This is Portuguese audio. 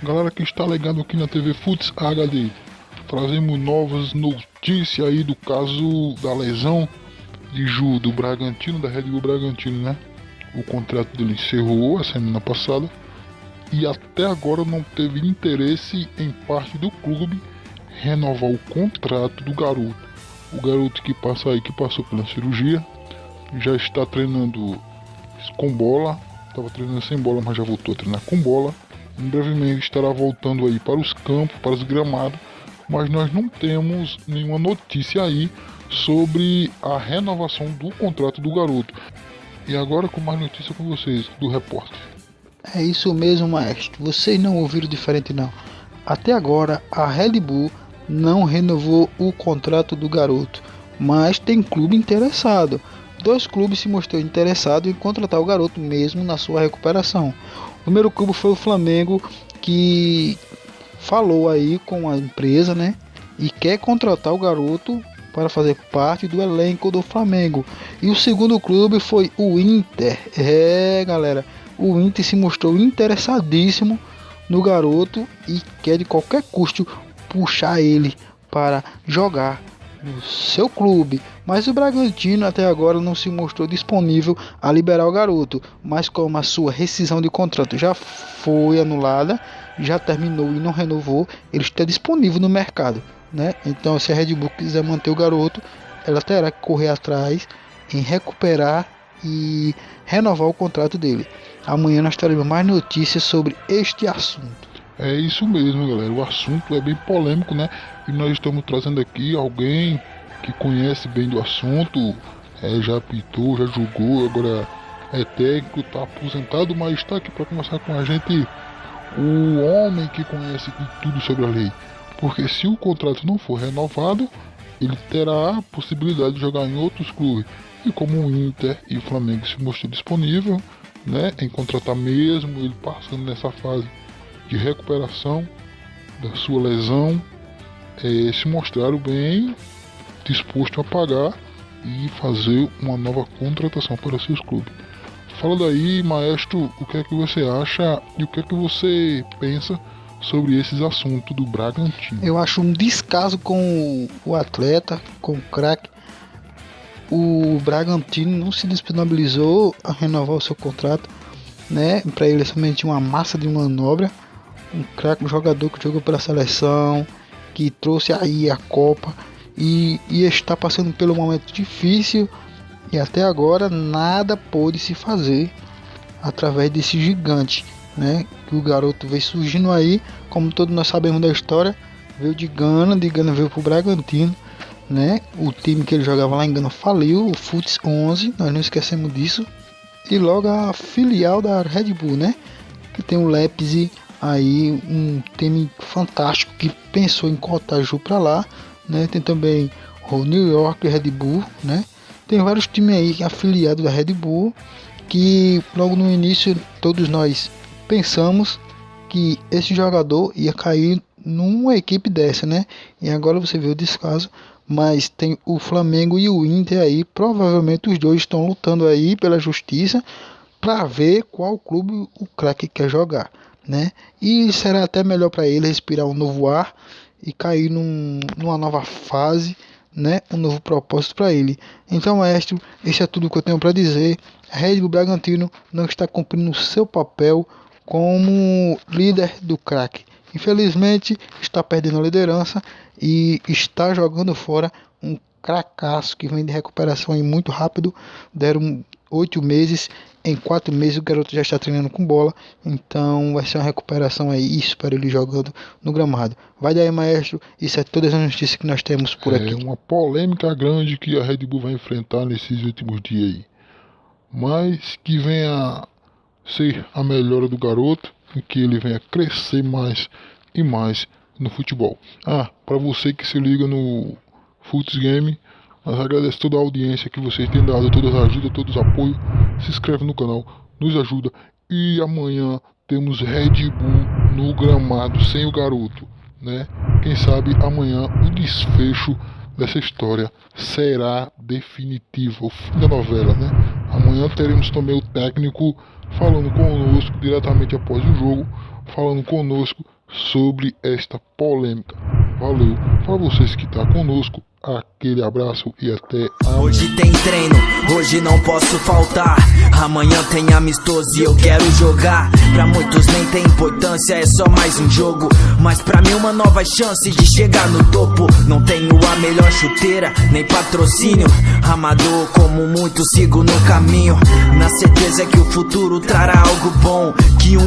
Galera que está ligado aqui na TV Futs HD, trazemos novas notícias aí do caso da lesão de Ju do Bragantino, da Red Bull Bragantino, né? O contrato dele encerrou a semana passada e até agora não teve interesse em parte do clube renovar o contrato do garoto. O garoto que passou pela cirurgia, já está treinando com bola, estava treinando sem bola, mas já voltou a treinar com bola. Em brevemente estará voltando aí para os campos, para os gramados, mas nós não temos nenhuma notícia aí sobre a renovação do contrato do garoto. E agora com mais notícia com vocês, do repórter. É isso mesmo, maestro. Vocês não ouviram diferente não. Até agora a Red Bull não renovou o contrato do garoto, mas tem clube interessado. 2 clubes se mostrou interessado em contratar o garoto mesmo na sua recuperação. O primeiro clube foi o Flamengo, que falou aí com a empresa, né? E quer contratar o garoto para fazer parte do elenco do Flamengo. E o segundo clube foi o Inter. Galera, o Inter se mostrou interessadíssimo no garoto e quer de qualquer custo puxar ele para jogar no seu clube, mas o Bragantino até agora não se mostrou disponível a liberar o garoto, mas como a sua rescisão de contrato já foi anulada, já terminou e não renovou, ele está disponível no mercado, né? Então se a Red Bull quiser manter o garoto, ela terá que correr atrás em recuperar e renovar o contrato dele. Amanhã nós teremos mais notícias sobre este assunto. É isso mesmo, galera. O assunto é bem polêmico, né? E nós estamos trazendo aqui alguém que conhece bem do assunto, já apitou, já julgou, agora é técnico, está aposentado, mas está aqui para conversar com a gente, o homem que conhece de tudo sobre a lei. Porque se o contrato não for renovado, ele terá a possibilidade de jogar em outros clubes. E como o Inter e o Flamengo se mostrou disponível, né, em contratar mesmo, ele passando nessa fase de recuperação da sua lesão, se mostraram bem disposto a pagar e fazer uma nova contratação para seus clubes. Fala daí, maestro, o que é que você acha e o que é que você pensa sobre esses assuntos do Bragantino? Eu acho um descaso com o atleta, com o craque. O Bragantino não se disponibilizou a renovar o seu contrato, né? Para ele é somente uma massa de manobra. Um craque, um jogador que jogou pela seleção, que trouxe aí a Copa e está passando pelo momento difícil e até agora nada pôde se fazer através desse gigante, né? Que o garoto veio surgindo aí, como todos nós sabemos da história, veio de Gana veio pro Bragantino, né? O time que ele jogava lá em Gana faliu, o Futs 11, nós não esquecemos disso, e logo a filial da Red Bull, né? Que tem o Leipzig aí, um time fantástico que pensou em cotar Ju para lá, né? Tem também o New York Red Bull, né? Tem vários times aí afiliados da Red Bull que logo no início todos nós pensamos que esse jogador ia cair numa equipe dessa, né? E agora você vê o descaso, mas tem o Flamengo e o Inter aí, provavelmente os dois estão lutando aí pela justiça para ver qual clube o craque quer jogar, né? E será até melhor para ele respirar um novo ar e cair numa nova fase, né? Um novo propósito para ele. Então, maestro, isso é tudo que eu tenho para dizer. Red Bull Bragantino não está cumprindo o seu papel como líder do craque. Infelizmente, está perdendo a liderança e está jogando fora um cracaço que vem de recuperação aí muito rápido. Deram 8 meses, em 4 meses o garoto já está treinando com bola, então vai ser uma recuperação aí, espero ele jogando no gramado. Vai daí, maestro, isso é todas as notícias que nós temos por aqui. É uma polêmica grande que a Red Bull vai enfrentar nesses últimos dias aí, mas que venha ser a melhora do garoto e que ele venha crescer mais e mais no futebol. Para você que se liga no Futs Game, nós agradecemos toda a audiência que vocês têm dado, toda a ajuda, todos os apoios. Se inscreve no canal, nos ajuda. E amanhã temos Red Bull no gramado sem o garoto, né? Quem sabe amanhã o desfecho dessa história será definitivo, o fim da novela, né? Amanhã teremos também o técnico falando conosco diretamente após o jogo falando conosco sobre esta polêmica. Valeu, para vocês que tá conosco, aquele abraço e até amanhã. Hoje tem treino, hoje não posso faltar. Amanhã tem amistoso e eu quero jogar. Pra muitos nem tem importância, é só mais um jogo. Mas pra mim uma nova chance de chegar no topo. Não tenho a melhor chuteira, nem patrocínio. Amador como muitos, sigo no caminho, na certeza que o futuro trará algo bom. Que